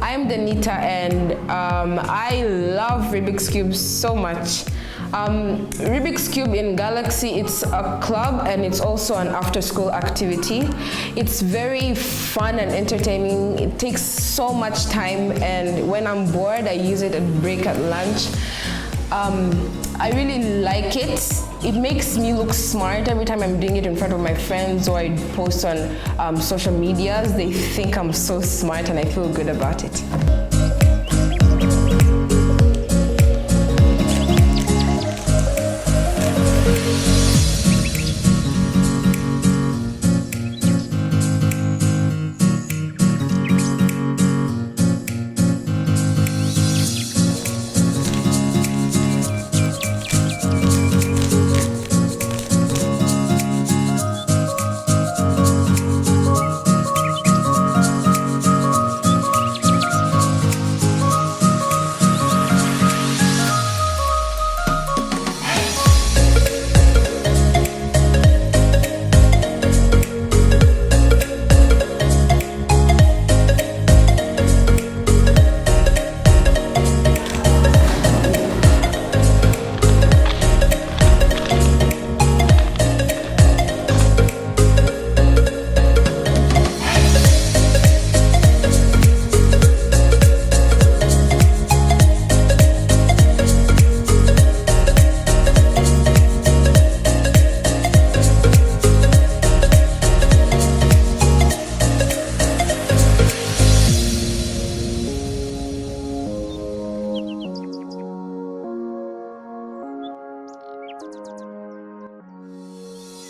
I'm Danita, and I love Rubik's Cube so much. Rubik's Cube in Galaxy, it's a club and it's also an after-school activity. It's very fun and entertaining. It takes so much time, and when I'm bored, I use it at break at lunch. I really like it. It makes me look smart every time I'm doing it in front of my friends or I post on social medias. They think I'm so smart and I feel good about it.